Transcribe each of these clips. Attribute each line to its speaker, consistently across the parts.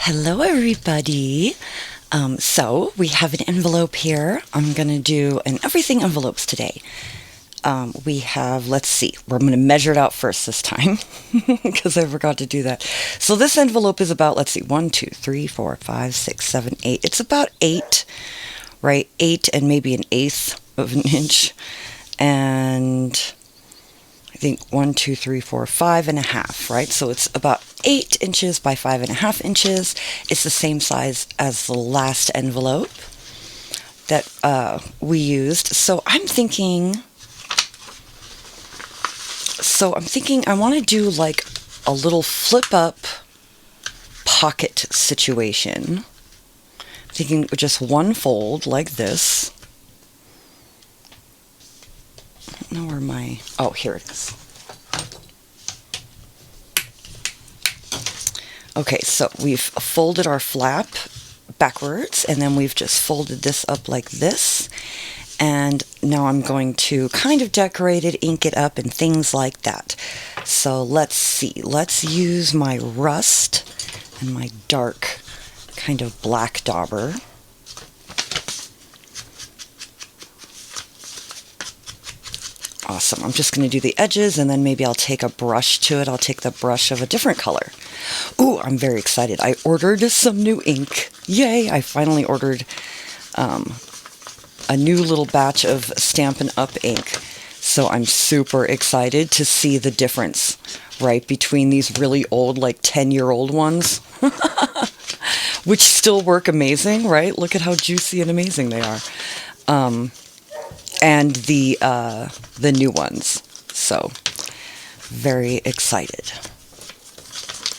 Speaker 1: Hello, everybody. So we have an envelope here. I'm going to do an everything envelopes today. We have, let's see, I'm going to measure it out first this time because I forgot to do that. So this envelope is about, let's see, 1, 2, 3, 4, 5, 6, 7, 8. It's about 8, right? 8 and maybe an eighth of an inch. And I think 1, 2, 3, 4, 5.5, right? So it's about 8 inches by 5.5 inches. It's the same size as the last envelope that we used. So I'm thinking I want to do like a little flip up pocket situation. I'm thinking just one fold like this. I don't know where my, oh, here it is. Okay, so we've folded our flap backwards, and then we've just folded this up like this. And now I'm going to kind of decorate it, ink it up, and things like that. So let's see. Let's use my rust and my dark kind of black dauber. Awesome. I'm just going to do the edges, and then maybe I'll take a brush to it. I'll take the brush of a different color. Ooh, I'm very excited. I ordered some new ink. Yay! I finally ordered a new little batch of Stampin' Up! Ink. So I'm super excited to see the difference, right, between these really old, like 10-year-old ones, which still work amazing, right? Look at how juicy and amazing they are. And the new ones. So, very excited.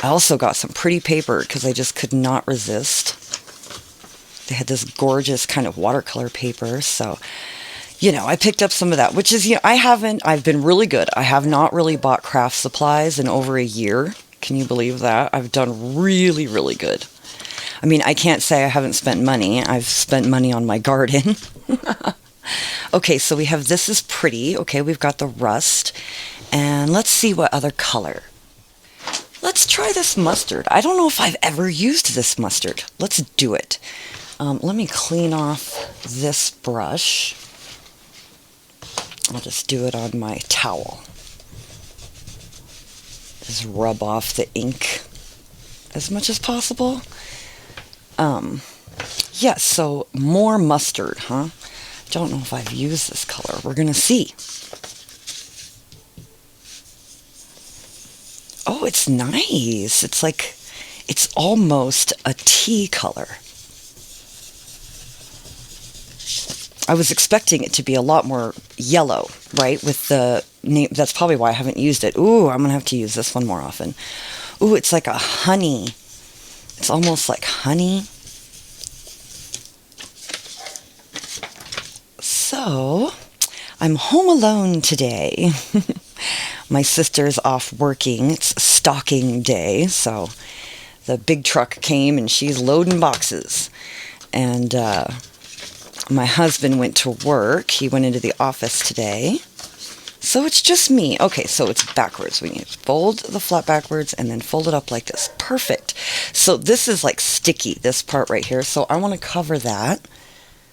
Speaker 1: I also got some pretty paper because I just could not resist. They had this gorgeous kind of watercolor paper, so, you know, I picked up some of that, which is, you know, I've been really good. I have not really bought craft supplies in over a year. Can you believe that? I've done really, really good. I mean, I can't say I haven't spent money. I've spent money on my garden. Okay, so we have this is pretty. Okay, we've got the rust. And let's see what other color. Let's try this mustard. I don't know if I've ever used this mustard. Let's do it. Let me clean off this brush. I'll just do it on my towel. Just rub off the ink as much as possible. Yeah, so more mustard, huh? Don't know if I've used this color. We're going to see. Oh, it's nice. It's like, it's almost a tea color. I was expecting it to be a lot more yellow, right? With the name, that's probably why I haven't used it. Ooh, I'm going to have to use this one more often. Ooh, it's like a honey. It's almost like honey. So, I'm home alone today. My sister's off working. It's stocking day, so the big truck came and she's loading boxes. And my husband went to work. He went into the office today. So it's just me. Okay, so it's backwards. We need to fold the flap backwards and then fold it up like this. Perfect. So this is like sticky, this part right here. So I want to cover that.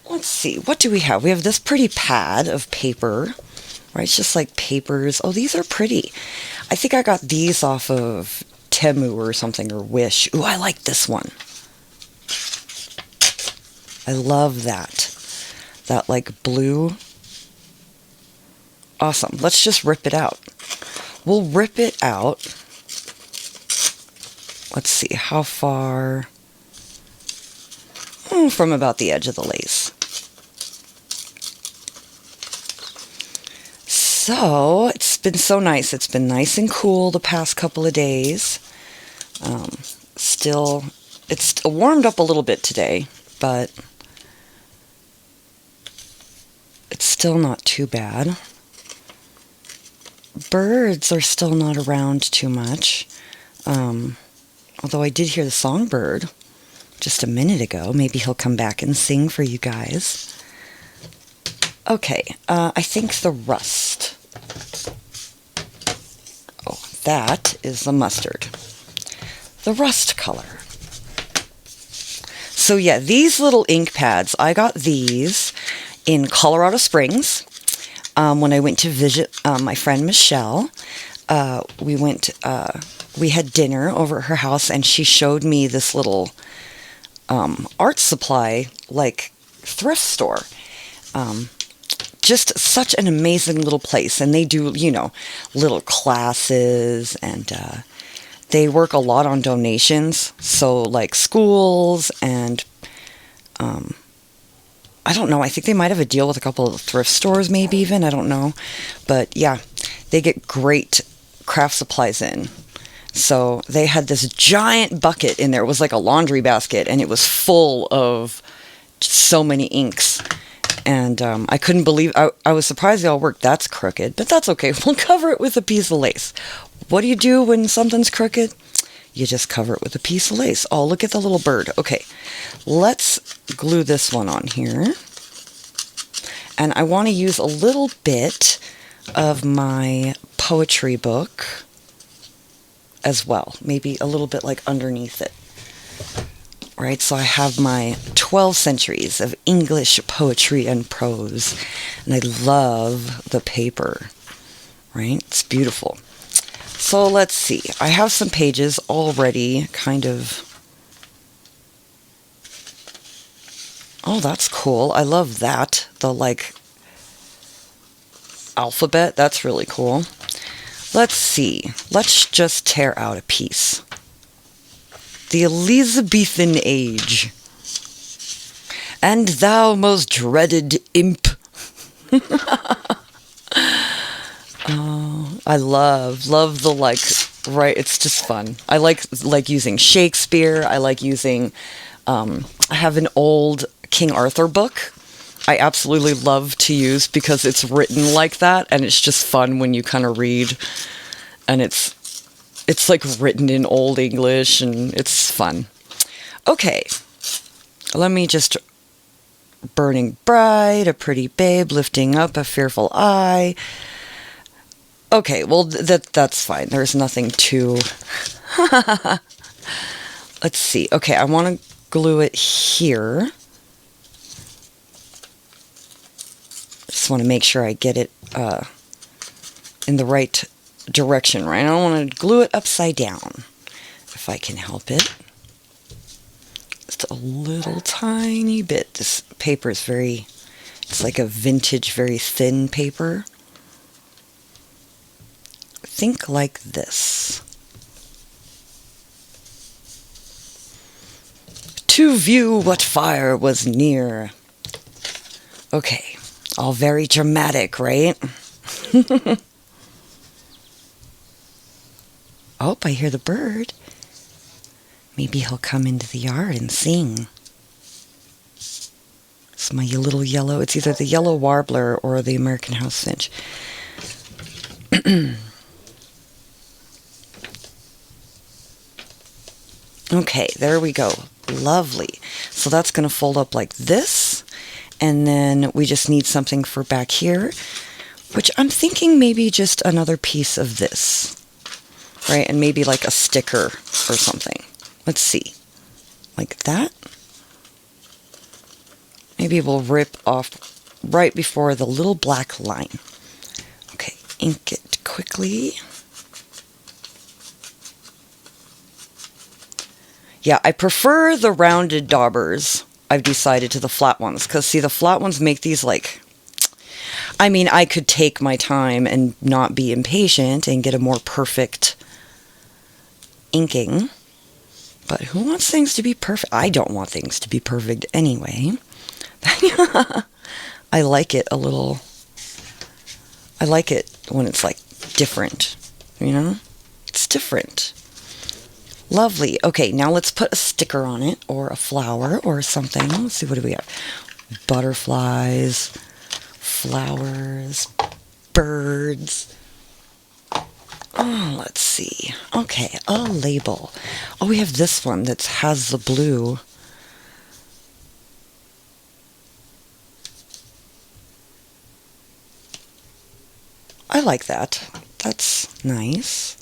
Speaker 1: Let's see, what do we have? We have this pretty pad of paper, right? It's just like papers. Oh, these are pretty. I think I got these off of Temu or something, or Wish. Ooh, I like this one. I love that. That like blue. Awesome. Let's just rip it out. We'll rip it out. Let's see, how far? From about the edge of the lace. So, it's been so nice. It's been nice and cool the past couple of days. It's warmed up a little bit today, but it's still not too bad. Birds are still not around too much. Although I did hear the songbird just a minute ago. Maybe he'll come back and sing for you guys. Okay, I think the rust. Oh, that is the mustard. The rust color. So yeah, these little ink pads, I got these in Colorado Springs when I went to visit my friend Michelle. We had dinner over at her house, and she showed me this little art supply, like, thrift store. Just such an amazing little place. And they do, little classes, and they work a lot on donations. So, like, schools and, I don't know, I think they might have a deal with a couple of thrift stores, maybe even, I don't know. But yeah, they get great craft supplies in. So they had this giant bucket in there. It was like a laundry basket, and it was full of so many inks. And I couldn't believe, I was surprised they all worked. That's crooked, but that's okay. We'll cover it with a piece of lace. What do you do when something's crooked? You just cover it with a piece of lace. Oh, look at the little bird. Okay, let's glue this one on here. And I want to use a little bit of my poetry book as well. Maybe a little bit like underneath it. Right, so I have my 12 centuries of English poetry and prose. And I love the paper. Right, it's beautiful. So let's see. I have some pages already kind of... Oh, that's cool. I love that. The, like, alphabet. That's really cool. Let's see. Let's just tear out a piece. The Elizabethan age. And thou most dreaded imp. Oh, I love the, like, right, it's just fun. I like using Shakespeare. I like using, I have an old King Arthur book I absolutely love to use because it's written like that, and it's just fun when you kind of read, and it's like written in Old English, and it's fun. Okay, let me just... Burning bright, a pretty babe lifting up a fearful eye. Okay, well, that's fine. There's nothing too... Let's see. Okay, I want to glue it here. Just want to make sure I get it in the right direction, right? I don't want to glue it upside down, if I can help it. Just a little tiny bit. This paper is very... It's like a vintage, very thin paper. Think like this. To view what fire was near. Okay, all very dramatic, right? Oh, I hear the bird. Maybe he'll come into the yard and sing. It's my little yellow... It's either the yellow warbler or the American house finch. Okay, there we go. Lovely. So that's going to fold up like this. And then we just need something for back here, which I'm thinking maybe just another piece of this. Right? And maybe like a sticker or something. Let's see. Like that. Maybe we'll rip off right before the little black line. Okay, ink it quickly. Yeah, I prefer the rounded daubers, I've decided, to the flat ones. Because, see, the flat ones make these, like... I mean, I could take my time and not be impatient and get a more perfect inking. But who wants things to be perfect? I don't want things to be perfect anyway. I like it a little... I like it when it's, like, different. You know? It's different. Lovely. Okay, now let's put a sticker on it, or a flower, or something. Let's see, what do we have? Butterflies, flowers, birds. Oh, let's see. Okay, a label. Oh, we have this one that has the blue. I like that. That's nice.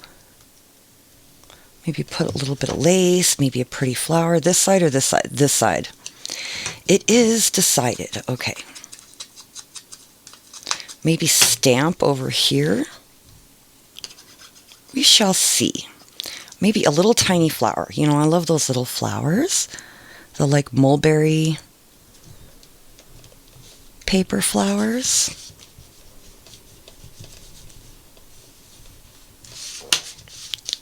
Speaker 1: Maybe put a little bit of lace, maybe a pretty flower. This side or this side? This side. It is decided. Okay. Maybe stamp over here. We shall see. Maybe a little tiny flower. You know, I love those little flowers. The like mulberry paper flowers.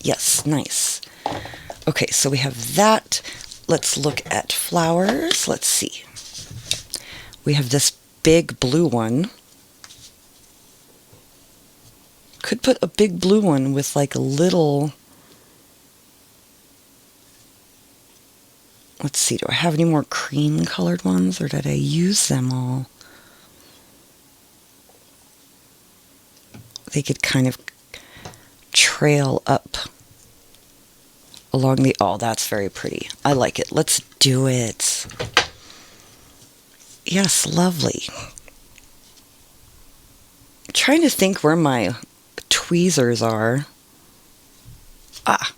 Speaker 1: Yes, nice. Okay, so we have that. Let's look at flowers. Let's see. We have this big blue one. Could put a big blue one with like a little... Let's see, do I have any more cream colored ones or did I use them all? They could kind of trail up along the... Oh, that's very pretty. I like it. Let's do it. Yes, lovely. I'm trying to think where my tweezers are. Ah.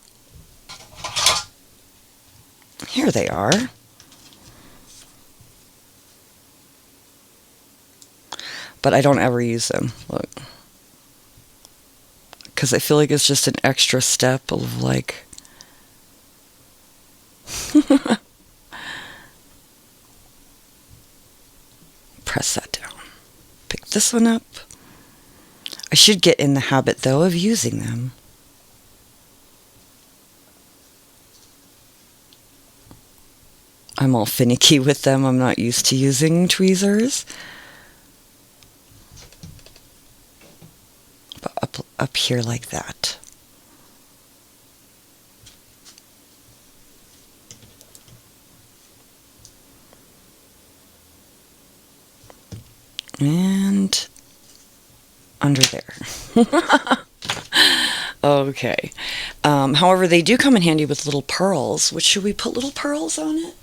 Speaker 1: Here they are. But I don't ever use them. Look. Because I feel like it's just an extra step of like... Press that down. Pick this one up. I should get in the habit, though, of using them. I'm all finicky with them. I'm not used to using tweezers. But up here like that. And under there. Okay. However, they do come in handy with little pearls. Which, should we put little pearls on it?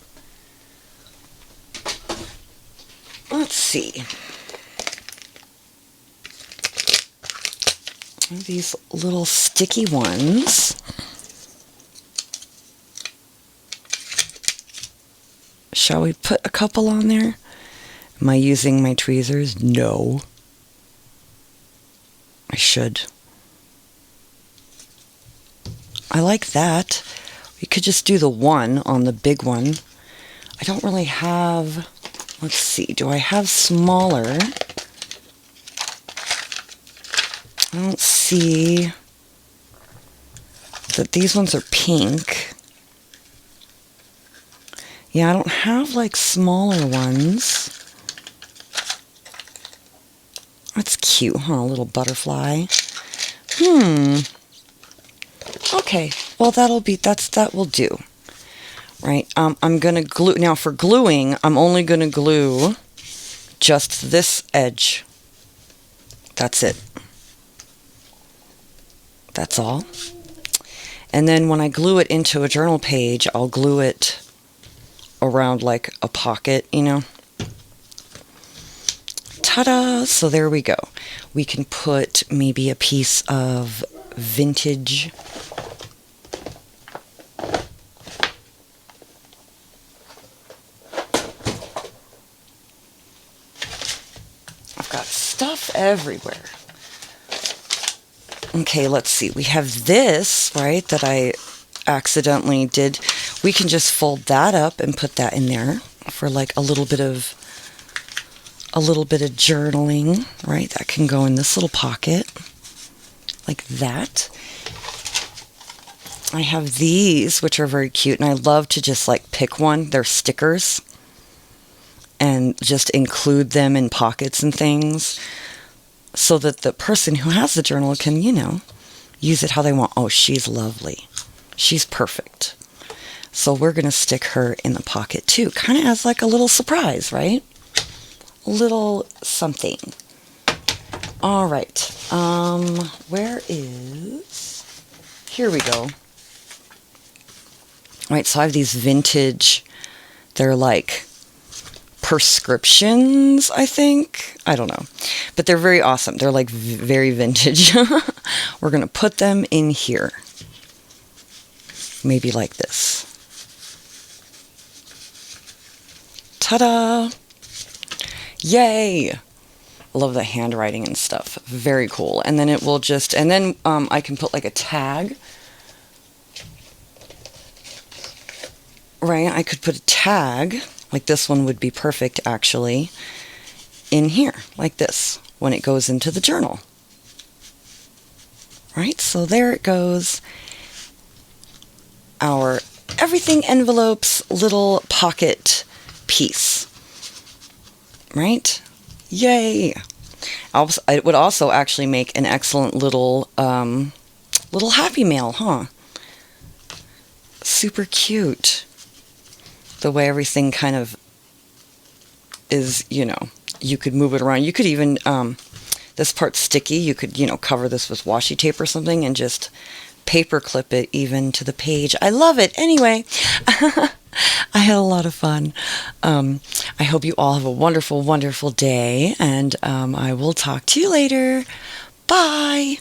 Speaker 1: Let's see. These little sticky ones. Shall we put a couple on there? Am I using my tweezers? No. I should. I like that. We could just do the one on the big one. I don't really have... Let's see. Do I have smaller? I don't see that these ones are pink. Yeah, I don't have like smaller ones. That's cute, huh? A little butterfly. Okay. Well, that will do. Right. I'm gonna glue now. For gluing, I'm only gonna glue just this edge. That's it. That's all. And then when I glue it into a journal page, I'll glue it around like a pocket, you know. Ta-da! So there we go. We can put maybe a piece of vintage I've got stuff everywhere. Okay, let's see. We have this, right, that I accidentally did. We can just fold that up and put that in there for like a little bit of journaling, right? That can go in this little pocket like that. I have these, which are very cute, and I love to just like pick one. They're stickers, and just include them in pockets and things so that the person who has the journal can, you know, use it how they want. Oh, she's lovely. She's perfect. So we're going to stick her in the pocket too, kind of as like a little surprise, right? A little something. All right. Where is... Here we go. All right, so I have these vintage, they're like prescriptions, I think. I don't know. But they're very awesome. They're like very vintage. We're going to put them in here. maybe like this. Ta-da! Yay! I love the handwriting and stuff. Very cool. And then it will just, and then I can put like a tag. Right? I could put a tag, like this one would be perfect actually, in here, like this, when it goes into the journal. Right? So there it goes. Our everything envelopes little pocket piece. Right? Yay! It would also actually make an excellent little little happy mail, huh? Super cute. The way everything kind of is, you know, you could move it around. You could even, this part's sticky, you could, you know, cover this with washi tape or something and just paper clip it even to the page. I love it. Anyway, I had a lot of fun. I hope you all have a wonderful, wonderful day, and I will talk to you later. Bye!